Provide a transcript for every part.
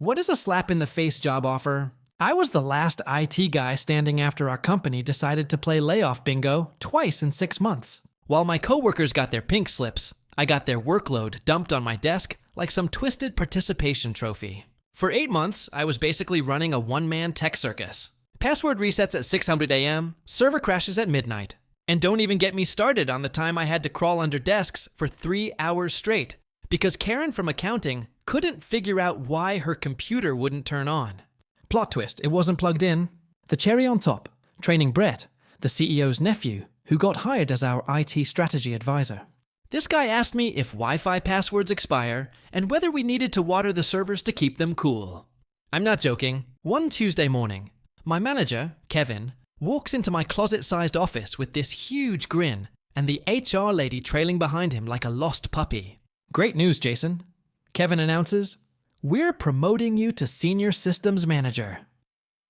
What is a slap-in-the-face job offer? I was the last IT guy standing after our company decided to play layoff bingo twice in 6 months. While my coworkers got their pink slips, I got their workload dumped on my desk like some twisted participation trophy. For 8 months, I was basically running a one-man tech circus. Password resets at 600 a.m., server crashes at midnight. And don't even get me started on the time I had to crawl under desks for 3 hours straight because Karen from accounting couldn't figure out why her computer wouldn't turn on. Plot twist, it wasn't plugged in. The cherry on top, training Brett, the CEO's nephew, who got hired as our IT strategy advisor. This guy asked me if Wi-Fi passwords expire and whether we needed to water the servers to keep them cool. I'm not joking. One Tuesday morning, my manager, Kevin, walks into my closet-sized office with this huge grin and the HR lady trailing behind him like a lost puppy. Great news, Jason. Kevin announces, "We're promoting you to Senior Systems Manager."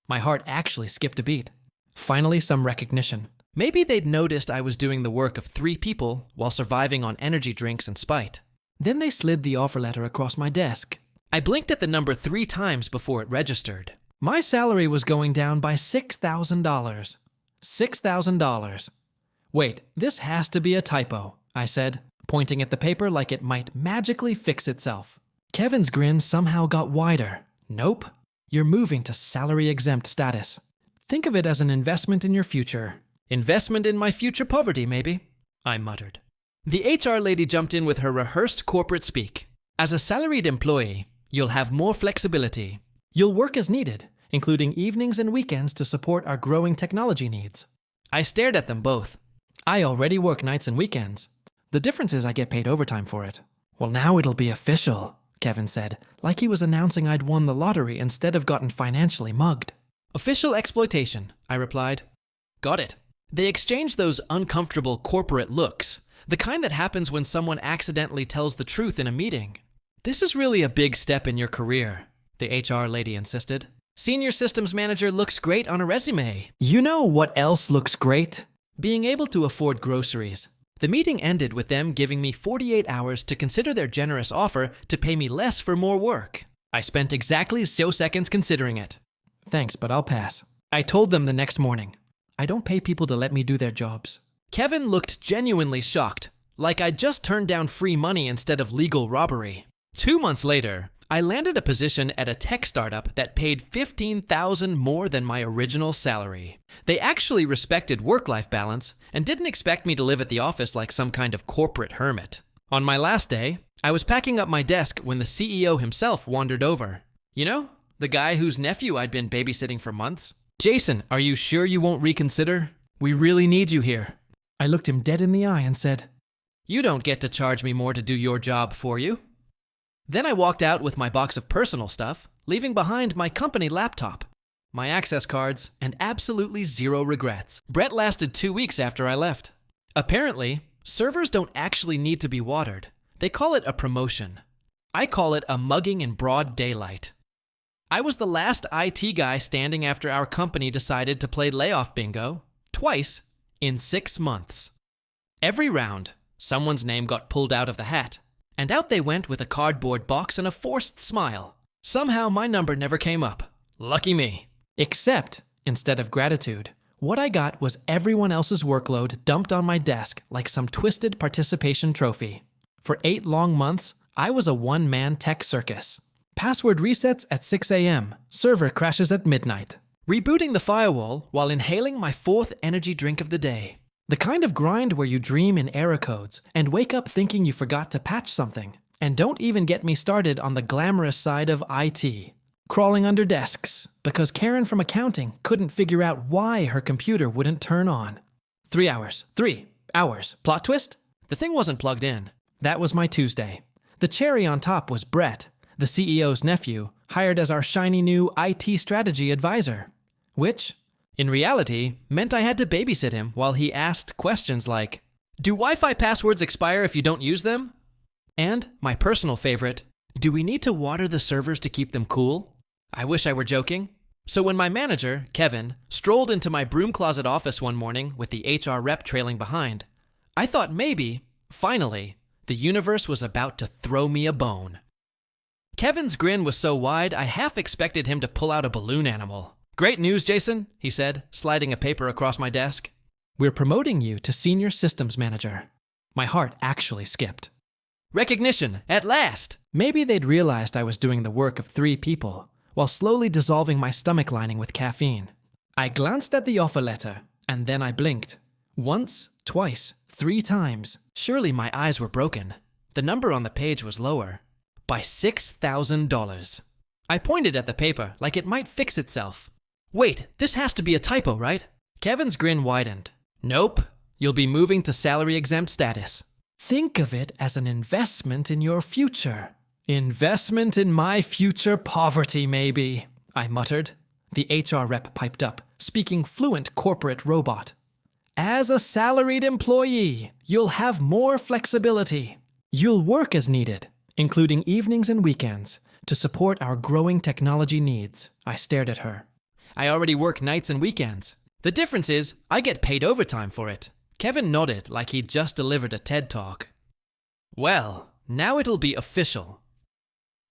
My heart actually skipped a beat. Finally, some recognition. Maybe they'd noticed I was doing the work of 3 people while surviving on energy drinks and spite. Then they slid the offer letter across my desk. I blinked at the number 3 times before it registered. My salary was going down by $6,000. $6,000. Wait, this has to be a typo, I said, pointing at the paper like it might magically fix itself. Kevin's grin somehow got wider. Nope, you're moving to salary-exempt status. Think of it as an investment in your future. Investment in my future poverty, maybe, I muttered. The HR lady jumped in with her rehearsed corporate speak. As a salaried employee, you'll have more flexibility. You'll work as needed, including evenings and weekends to support our growing technology needs. I stared at them both. I already work nights and weekends. The difference is I get paid overtime for it. Well, now it'll be official, Kevin said, like he was announcing I'd won the lottery instead of gotten financially mugged. Official exploitation, I replied. Got it. They exchanged those uncomfortable corporate looks, the kind that happens when someone accidentally tells the truth in a meeting. This is really a big step in your career, the HR lady insisted. Senior Systems Manager looks great on a resume. You know what else looks great? Being able to afford groceries. The meeting ended with them giving me 48 hours to consider their generous offer to pay me less for more work. I spent exactly 0 seconds considering it. Thanks, but I'll pass. I told them the next morning. I don't pay people to let me do their jobs. Kevin looked genuinely shocked, like I'd just turned down free money instead of legal robbery. 2 months later, I landed a position at a tech startup that paid $15,000 more than my original salary. They actually respected work-life balance and didn't expect me to live at the office like some kind of corporate hermit. On my last day, I was packing up my desk when the CEO himself wandered over. You know, the guy whose nephew I'd been babysitting for months. Jason, are you sure you won't reconsider? We really need you here. I looked him dead in the eye and said, "You don't get to charge me more to do your job for you." Then I walked out with my box of personal stuff, leaving behind my company laptop, my access cards, and absolutely 0 regrets. Brett lasted 2 weeks after I left. Apparently, servers don't actually need to be watered. They call it a promotion. I call it a mugging in broad daylight. I was the last IT guy standing after our company decided to play layoff bingo twice in 6 months. Every round, someone's name got pulled out of the hat. And out they went with a cardboard box and a forced smile. Somehow my number never came up. Lucky me. Except, instead of gratitude, what I got was everyone else's workload dumped on my desk like some twisted participation trophy. For 8 long months, I was a one-man tech circus. Password resets at 6 a.m., server crashes at midnight. Rebooting the firewall while inhaling my 4th energy drink of the day. The kind of grind where you dream in error codes and wake up thinking you forgot to patch something. And don't even get me started on the glamorous side of IT. Crawling under desks because Karen from accounting couldn't figure out why her computer wouldn't turn on. 3 hours. 3 hours. Plot twist? The thing wasn't plugged in. That was my Tuesday. The cherry on top was Brett, the CEO's nephew, hired as our shiny new IT strategy advisor. Which, in reality, meant I had to babysit him while he asked questions like, "Do Wi-Fi passwords expire if you don't use them?" And, my personal favorite, "Do we need to water the servers to keep them cool?" I wish I were joking. So when my manager, Kevin, strolled into my broom closet office one morning with the HR rep trailing behind, I thought maybe, finally, the universe was about to throw me a bone. Kevin's grin was so wide, I half expected him to pull out a balloon animal. "Great news, Jason," he said, sliding a paper across my desk. "We're promoting you to Senior Systems Manager." My heart actually skipped. Recognition, at last! Maybe they'd realized I was doing the work of 3 people, while slowly dissolving my stomach lining with caffeine. I glanced at the offer letter, and then I blinked. Once, twice, 3 times. Surely my eyes were broken. The number on the page was lower. By $6,000. I pointed at the paper like it might fix itself. "Wait, this has to be a typo, right?" Kevin's grin widened. "Nope. You'll be moving to salary-exempt status." "Think of it as an investment in your future." "Investment in my future poverty, maybe," I muttered. The HR rep piped up, speaking fluent corporate robot. "As a salaried employee, you'll have more flexibility. You'll work as needed, including evenings and weekends, to support our growing technology needs." I stared at her. "I already work nights and weekends. The difference is I get paid overtime for it." Kevin nodded like he'd just delivered a TED Talk. "Well, now it'll be official."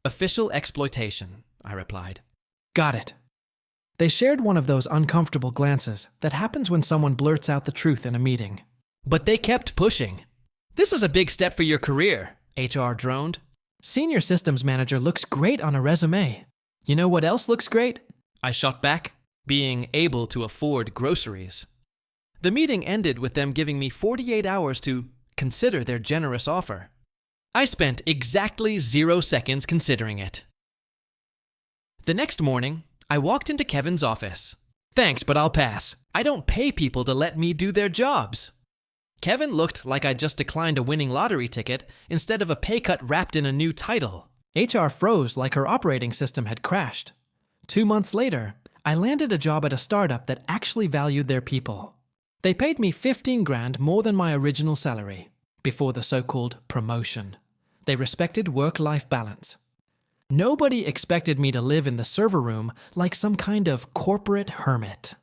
"Official exploitation," I replied. "Got it." They shared one of those uncomfortable glances that happens when someone blurts out the truth in a meeting. But they kept pushing. "This is a big step for your career," HR droned. "Senior Systems Manager looks great on a resume. You know what else looks great?" I shot back, being able to afford groceries. The meeting ended with them giving me 48 hours to consider their generous offer. I spent exactly 0 seconds considering it. The next morning, I walked into Kevin's office. "Thanks, but I'll pass. I don't pay people to let me do their jobs." Kevin looked like I'd just declined a winning lottery ticket instead of a pay cut wrapped in a new title. HR froze like her operating system had crashed. 2 months later, I landed a job at a startup that actually valued their people. They paid me $15,000 more than my original salary, before the so-called promotion. They respected work-life balance. Nobody expected me to live in the server room like some kind of corporate hermit.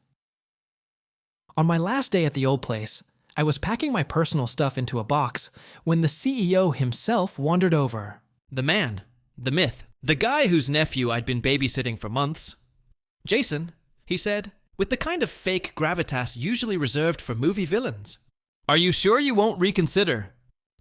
On my last day at the old place, I was packing my personal stuff into a box when the CEO himself wandered over. The man, the myth, the guy whose nephew I'd been babysitting for months. "Jason," he said, with the kind of fake gravitas usually reserved for movie villains. "Are you sure you won't reconsider?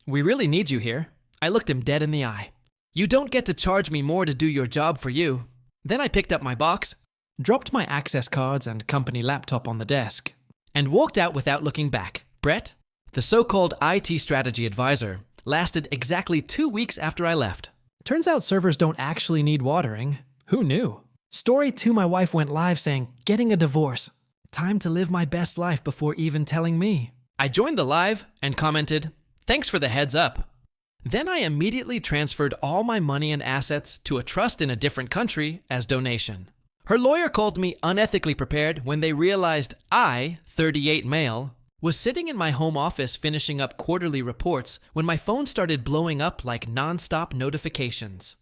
We really need you here." I looked him dead in the eye. "You don't get to charge me more to do your job for you." Then I picked up my box, dropped my access cards and company laptop on the desk, and walked out without looking back. Brett, the so-called IT strategy advisor, lasted exactly 2 weeks after I left. Turns out servers don't actually need watering. Who knew? Story 2, my wife went live saying, "Getting a divorce. Time to live my best life before even telling me." I joined the live and commented, "Thanks for the heads up." Then I immediately transferred all my money and assets to a trust in a different country as donation. Her lawyer called me unethically prepared when they realized I, 38 male, was sitting in my home office finishing up quarterly reports when my phone started blowing up like non-stop notifications.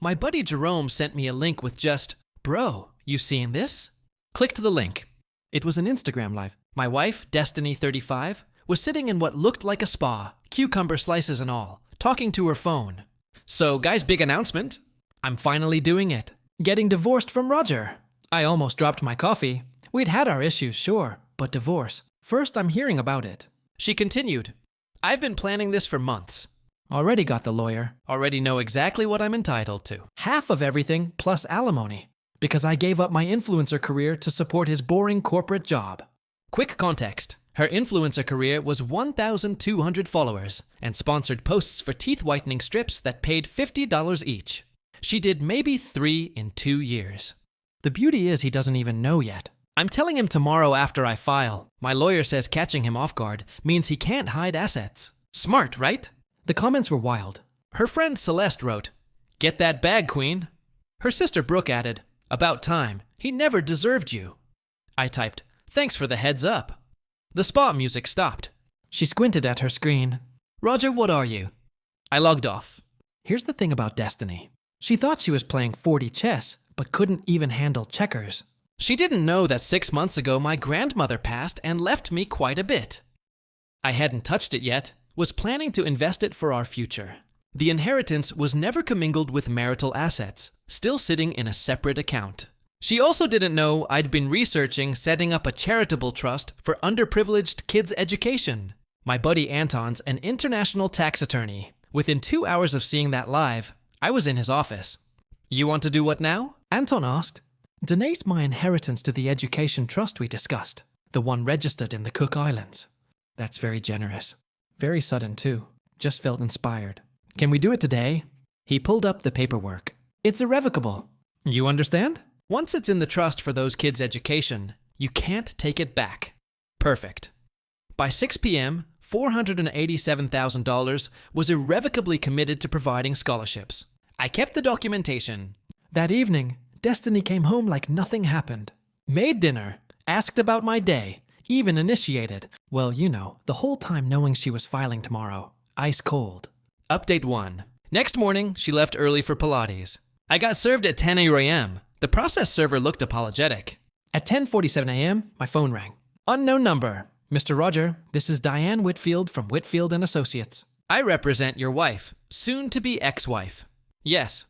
My buddy Jerome sent me a link with just, "Bro, you seeing this?" Clicked the link. It was an Instagram live. My wife, Destiny35, was sitting in what looked like a spa, cucumber slices and all, talking to her phone. "So, guys, big announcement. I'm finally doing it. Getting divorced from Roger." I almost dropped my coffee. We'd had our issues, sure, but divorce. First I'm hearing about it. She continued, "I've been planning this for months. Already got the lawyer. Already know exactly what I'm entitled to. Half of everything plus alimony. Because I gave up my influencer career to support his boring corporate job." Quick context. Her influencer career was 1,200 followers and sponsored posts for teeth whitening strips that paid $50 each. She did maybe 3 in 2 years. The beauty is he doesn't even know yet. I'm telling him tomorrow after I file. My lawyer says catching him off guard means he can't hide assets. Smart, right? The comments were wild. Her friend Celeste wrote, "Get that bag, queen." Her sister Brooke added, "About time. He never deserved you." I typed, "Thanks for the heads up." The spa music stopped. She squinted at her screen. "Roger, what are you?" I logged off. Here's the thing about Destiny. She thought she was playing 40 chess, but couldn't even handle checkers. She didn't know that 6 months ago my grandmother passed and left me quite a bit. I hadn't touched it yet, was planning to invest it for our future. The inheritance was never commingled with marital assets, still sitting in a separate account. She also didn't know I'd been researching setting up a charitable trust for underprivileged kids' education. My buddy Anton's an international tax attorney. Within 2 hours of seeing that live, I was in his office. "You want to do what now?" Anton asked. "Donate my inheritance to the education trust we discussed, the one registered in the Cook Islands." That's very generous. Very sudden, too. Just felt inspired. "Can we do it today?" He pulled up the paperwork. "It's irrevocable. You understand? Once it's in the trust for those kids' education, you can't take it back." Perfect. By 6 p.m., $487,000 was irrevocably committed to providing scholarships. I kept the documentation. That evening, Destiny came home like nothing happened. Made dinner, asked about my day, even initiated. Well, you know, the whole time knowing she was filing tomorrow. Ice cold. Update 1. Next morning, she left early for Pilates. I got served at 10 a.m. The process server looked apologetic. At 10:47 a.m., my phone rang. "Unknown number. Mr. Roger, this is Diane Whitfield from Whitfield & Associates. I represent your wife, soon to be ex-wife." "Yes."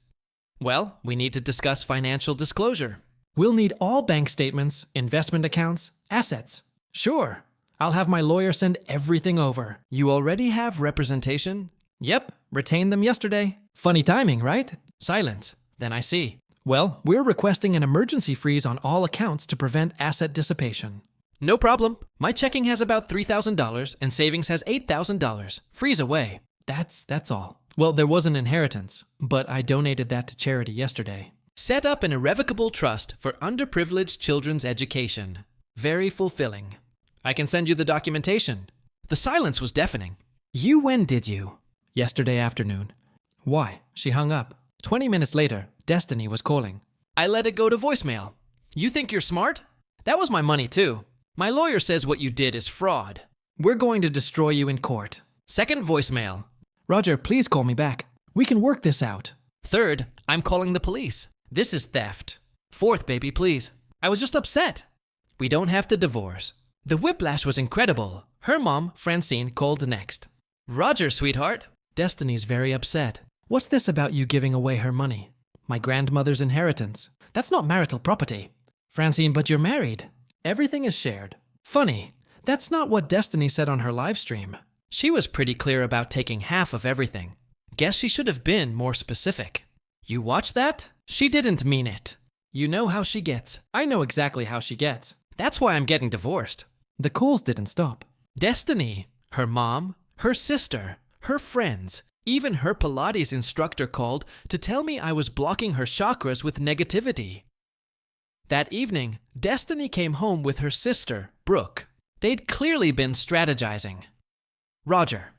"Well, we need to discuss financial disclosure." "We'll need all bank statements, investment accounts, assets." "Sure. I'll have my lawyer send everything over." "You already have representation?" "Yep, retained them yesterday." "Funny timing, right?" Silence. "Then I see." "Well, we're requesting an emergency freeze on all accounts to prevent asset dissipation." "No problem. My checking has about $3,000 and savings has $8,000. Freeze away." That's all. "Well, there was an inheritance, but I donated that to charity yesterday." "Set up an irrevocable trust for underprivileged children's education." Very fulfilling. "I can send you the documentation." The silence was deafening. When did you?" "Yesterday afternoon." "Why?" She hung up. 20 minutes later, Destiny was calling. "I let it go to voicemail. You think you're smart? That was my money too. My lawyer says what you did is fraud. We're going to destroy you in court." Second voicemail. "Roger, please call me back. We can work this out." Third, "I'm calling the police. This is theft." Fourth, "Baby, please. I was just upset." We don't have to divorce. The whiplash was incredible. Her mom, Francine, called next. "Roger, sweetheart." Destiny's very upset. "What's this about you giving away her money?" "My grandmother's inheritance." "That's not marital property." "Francine, but you're married." "Everything is shared." "Funny. That's not what Destiny said on her live stream. She was pretty clear about taking half of everything. Guess she should have been more specific." "You watched that? She didn't mean it." "You know how she gets." "I know exactly how she gets. That's why I'm getting divorced." The calls didn't stop. Destiny, her mom, her sister, her friends, even her Pilates instructor called to tell me I was blocking her chakras with negativity. That evening, Destiny came home with her sister, Brooke. They'd clearly been strategizing. "Roger."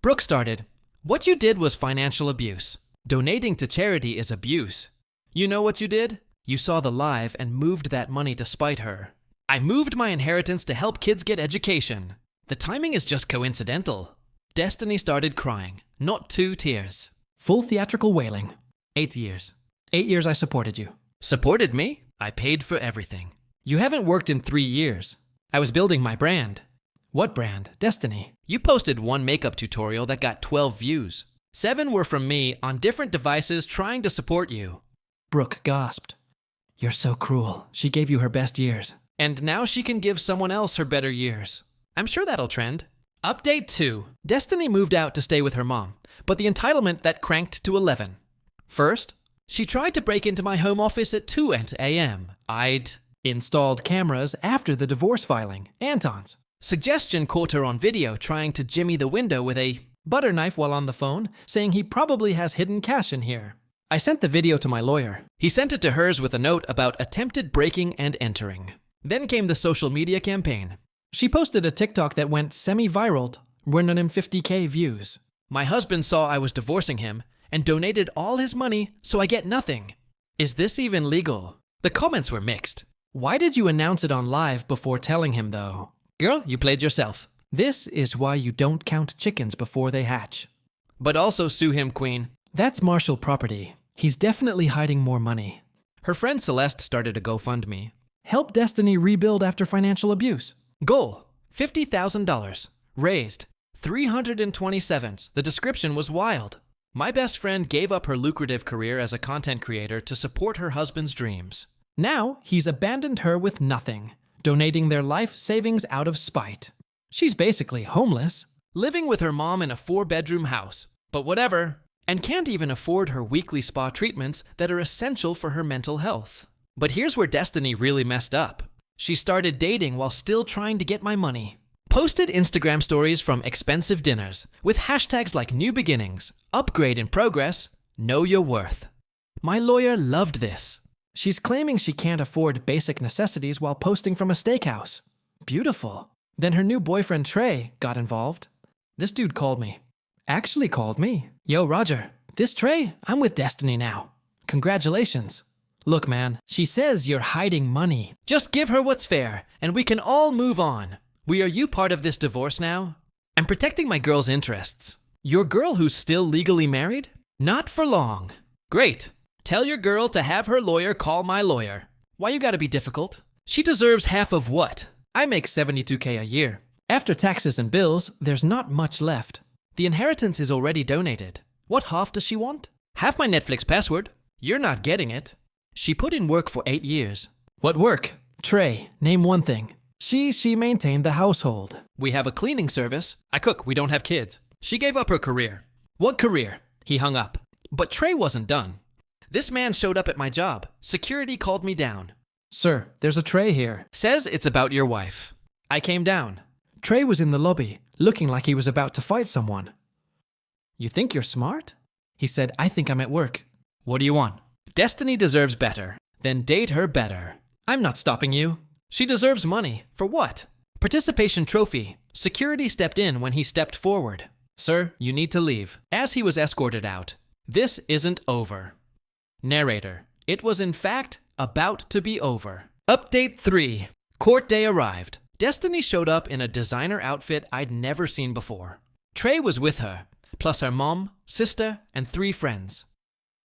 Brooke started. "What you did was financial abuse. Donating to charity is abuse. You know what you did? You saw the live and moved that money to spite her. I moved my inheritance to help kids get education. The timing is just coincidental." Destiny started crying, not 2 tears. Full theatrical wailing. 8 years. 8 years I supported you. Supported me? I paid for everything. You haven't worked in 3 years. I was building my brand. What brand? Destiny. You posted one makeup tutorial that got 12 views. 7 were from me on different devices trying to support you. Brooke gasped. You're so cruel. She gave you her best years. And now she can give someone else her better years. I'm sure that'll trend. Update 2. Destiny moved out to stay with her mom, but the entitlement that cranked to 11. First, she tried to break into my home office at 2 a.m. I'd installed cameras after the divorce filing, Anton's. Suggestion caught her on video trying to jimmy the window with a butter knife while on the phone, saying he probably has hidden cash in here. I sent the video to my lawyer. He sent it to hers with a note about attempted breaking and entering. Then came the social media campaign. She posted a TikTok that went semi-viral, 150K views. My husband saw I was divorcing him and donated all his money, so I get nothing. Is this even legal? The comments were mixed. Why did you announce it on live before telling him, though? Girl, you played yourself. This is why you don't count chickens before they hatch. But also sue him, Queen. That's Marshall property. He's definitely hiding more money. Her friend Celeste started a GoFundMe. Help Destiny rebuild after financial abuse. Goal, $50,000. Raised, 327. The description was wild. My best friend gave up her lucrative career as a content creator to support her husband's dreams. Now, he's abandoned her with nothing, donating their life savings out of spite. She's basically homeless, living with her mom in a 4-bedroom house, but whatever, and can't even afford her weekly spa treatments that are essential for her mental health. But here's where Destiny really messed up. She started dating while still trying to get my money. Posted Instagram stories from expensive dinners with hashtags like new beginnings, upgrade in progress, know your worth. My lawyer loved this. She's claiming she can't afford basic necessities while posting from a steakhouse. Beautiful. Then her new boyfriend Trey got involved. This dude called me. Actually called me. Yo, Roger, this Trey, I'm with Destiny now. Congratulations. Look, man, she says you're hiding money. Just give her what's fair, and we can all move on. Are you part of this divorce now? I'm protecting my girl's interests. Your girl who's still legally married? Not for long. Great. Tell your girl to have her lawyer call my lawyer. Why you gotta be difficult? She deserves half of what? I make $72K a year. After taxes and bills, there's not much left. The inheritance is already donated. What half does she want? Half my Netflix password. You're not getting it. She put in work for 8 years. What work? Trey, name one thing. She maintained the household. We have a cleaning service. I cook, we don't have kids. She gave up her career. What career? He hung up. But Trey wasn't done. This man showed up at my job. Security called me down. Sir, there's a Trey here. Says it's about your wife. I came down. Trey was in the lobby, looking like he was about to fight someone. You think you're smart? He said, I think I'm at work. What do you want? Destiny deserves better. Then date her better. I'm not stopping you. She deserves money. For what? Participation trophy. Security stepped in when he stepped forward. Sir, you need to leave. As he was escorted out. This isn't over. Narrator. It was in fact about to be over. Update 3. Court day arrived. Destiny showed up in a designer outfit I'd never seen before. Trey was with her, plus her mom, sister, and 3 friends.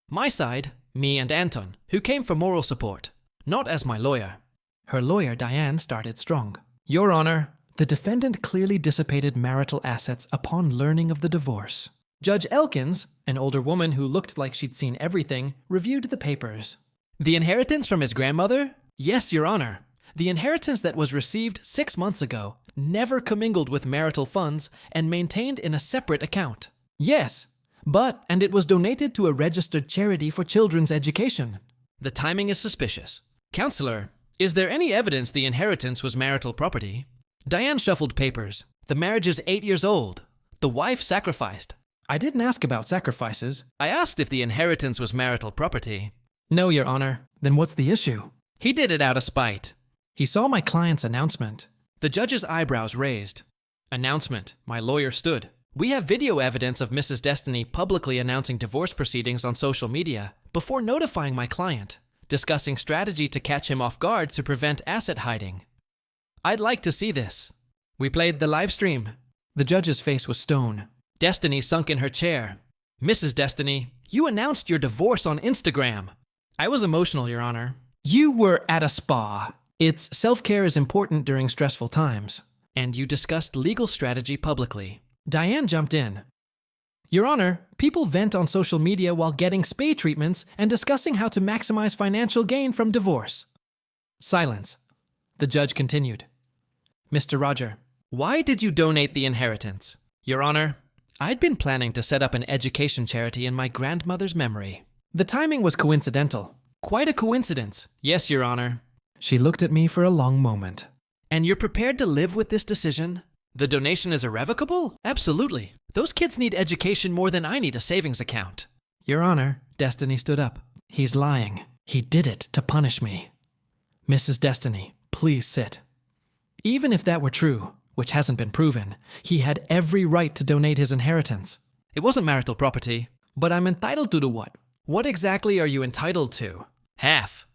My side, me and Anton, who came for moral support, not as my lawyer. Her lawyer, Diane, started strong. Your Honor, the defendant clearly dissipated marital assets upon learning of the divorce. Judge Elkins, an older woman who looked like she'd seen everything, reviewed the papers. The inheritance from his grandmother? Yes, Your Honor. The inheritance that was received 6 months ago, never commingled with marital funds and maintained in a separate account. Yes, and it was donated to a registered charity for children's education. The timing is suspicious. Counselor, is there any evidence the inheritance was marital property? Diane shuffled papers. The marriage is 8 years old. The wife sacrificed. I didn't ask about sacrifices. I asked if the inheritance was marital property. No, Your Honor. Then what's the issue? He did it out of spite. He saw my client's announcement. The judge's eyebrows raised. Announcement. My lawyer stood. We have video evidence of Mrs. Destiny publicly announcing divorce proceedings on social media before notifying my client, discussing strategy to catch him off guard to prevent asset hiding. I'd like to see this. We played the live stream. The judge's face was stone. Destiny sunk in her chair. Mrs. Destiny, you announced your divorce on Instagram. I was emotional, Your Honor. You were at a spa. Its self-care is important during stressful times. And you discussed legal strategy publicly. Diane jumped in. Your Honor, people vent on social media while getting spa treatments and discussing how to maximize financial gain from divorce. Silence. The judge continued. Mr. Roger, why did you donate the inheritance? Your Honor, I'd been planning to set up an education charity in my grandmother's memory. The timing was coincidental. Quite a coincidence. Yes, Your Honor. She looked at me for a long moment. And you're prepared to live with this decision? The donation is irrevocable? Absolutely. Those kids need education more than I need a savings account. Your Honor, Destiny stood up. He's lying. He did it to punish me. Mrs. Destiny, please sit. Even if that were true, which hasn't been proven, he had every right to donate his inheritance. It wasn't marital property. But I'm entitled to what? What exactly are you entitled to? Half.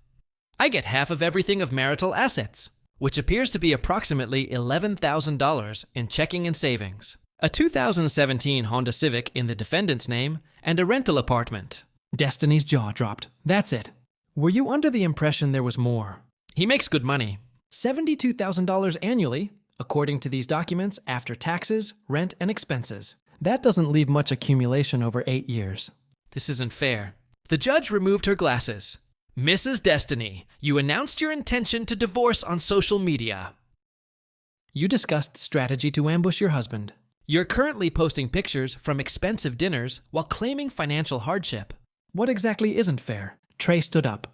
I get half of everything of marital assets, which appears to be approximately $11,000 in checking and savings, a 2017 Honda Civic in the defendant's name, and a rental apartment. Destiny's jaw dropped. That's it. Were you under the impression there was more? He makes good money. $72,000 annually, according to these documents, after taxes, rent, and expenses. That doesn't leave much accumulation over 8 years. This isn't fair. The judge removed her glasses. Mrs. Destiny, you announced your intention to divorce on social media. You discussed strategy to ambush your husband. You're currently posting pictures from expensive dinners while claiming financial hardship. What exactly isn't fair? Trey stood up.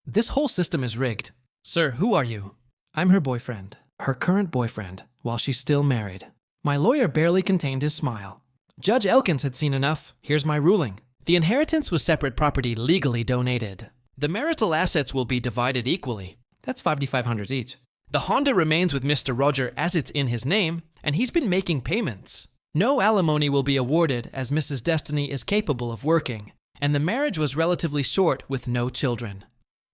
This whole system is rigged. Sir, who are you? I'm her boyfriend. Her current boyfriend, while she's still married. My lawyer barely contained his smile. Judge Elkins had seen enough. Here's my ruling. The inheritance was separate property legally donated. The marital assets will be divided equally. That's $5,500 each. The Honda remains with Mr. Roger as it's in his name, and he's been making payments. No alimony will be awarded as Mrs. Destiny is capable of working, and the marriage was relatively short with no children.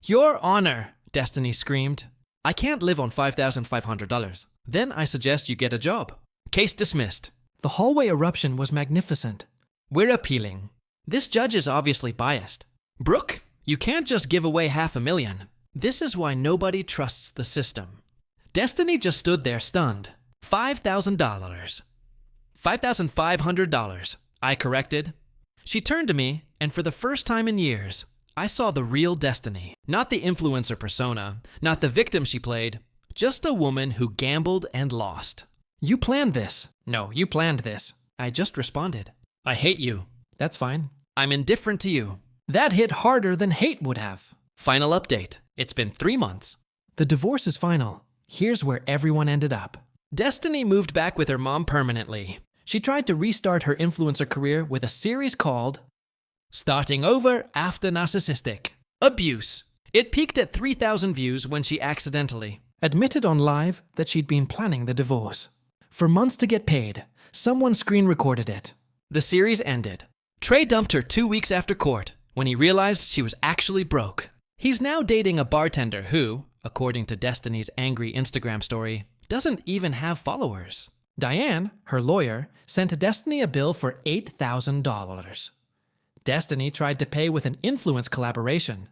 Your Honor, Destiny screamed. I can't live on $5,500. Then I suggest you get a job. Case dismissed. The hallway eruption was magnificent. We're appealing. This judge is obviously biased. Brooke, you can't just give away $500,000. This is why nobody trusts the system. Destiny just stood there stunned. $5,000. $5,500, I corrected. She turned to me, and for the first time in years, I saw the real Destiny. Not the influencer persona, not the victim she played, just a woman who gambled and lost. You planned this. No, you planned this. I just responded. I hate you. That's fine. I'm indifferent to you. That hit harder than hate would have. Final update. It's been 3 months. The divorce is final. Here's where everyone ended up. Destiny moved back with her mom permanently. She tried to restart her influencer career with a series called Starting Over After Narcissistic Abuse. It peaked at 3,000 views when she accidentally admitted on live that she'd been planning the divorce. For months to get paid, someone screen recorded it. The series ended. Trey dumped her 2 weeks after court when he realized she was actually broke. He's now dating a bartender who, according to Destiny's angry Instagram story, doesn't even have followers. Diane, her lawyer, sent Destiny a bill for $8,000. Destiny tried to pay with an influence collaboration.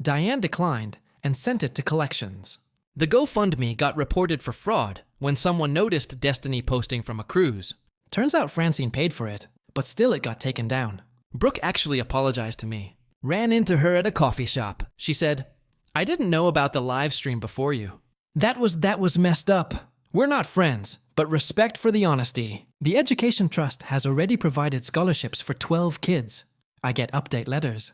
Diane declined and sent it to collections. The GoFundMe got reported for fraud when someone noticed Destiny posting from a cruise. Turns out Francine paid for it, but still it got taken down. Brooke actually apologized to me. Ran into her at a coffee shop. She said, I didn't know about the live stream before you. That was messed up. We're not friends, but respect for the honesty. The Education Trust has already provided scholarships for 12 kids. I get update letters.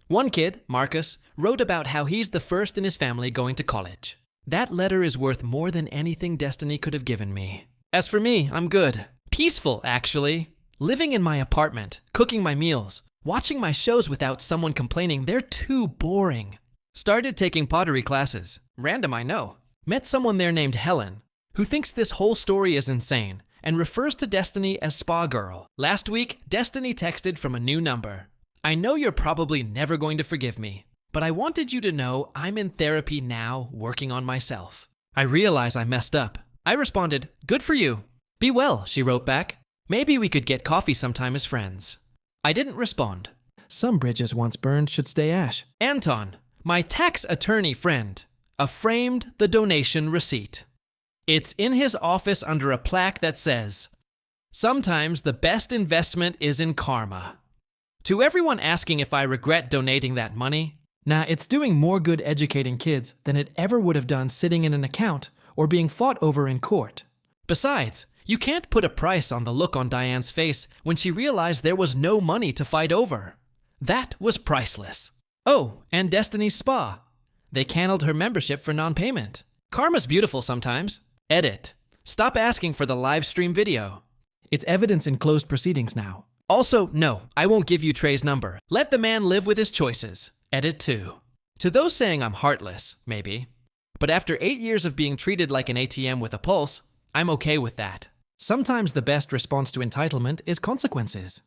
One kid, Marcus, wrote about how he's the first in his family going to college. That letter is worth more than anything Destiny could have given me. As for me, I'm good. Peaceful, actually. Living in my apartment, cooking my meals, watching my shows without someone complaining they're too boring. Started taking pottery classes. Random, I know. Met someone there named Helen, who thinks this whole story is insane and refers to Destiny as Spa Girl. Last week, Destiny texted from a new number. I know you're probably never going to forgive me, but I wanted you to know I'm in therapy now, working on myself. I realize I messed up. I responded, good for you. Be well, she wrote back. Maybe we could get coffee sometime as friends. I didn't respond. Some bridges once burned should stay ash. Anton, my tax attorney friend, framed the donation receipt. It's in his office under a plaque that says, sometimes the best investment is in karma. To everyone asking if I regret donating that money, nah, it's doing more good educating kids than it ever would have done sitting in an account or being fought over in court. Besides, you can't put a price on the look on Diane's face when she realized there was no money to fight over. That was priceless. Oh, and Destiny's Spa. They canceled her membership for non-payment. Karma's beautiful sometimes. Edit. Stop asking for the live stream video. It's evidence in closed proceedings now. Also, no, I won't give you Trey's number. Let the man live with his choices. Edit 2. To those saying I'm heartless, maybe. But after 8 years of being treated like an ATM with a pulse, I'm okay with that. Sometimes the best response to entitlement is consequences.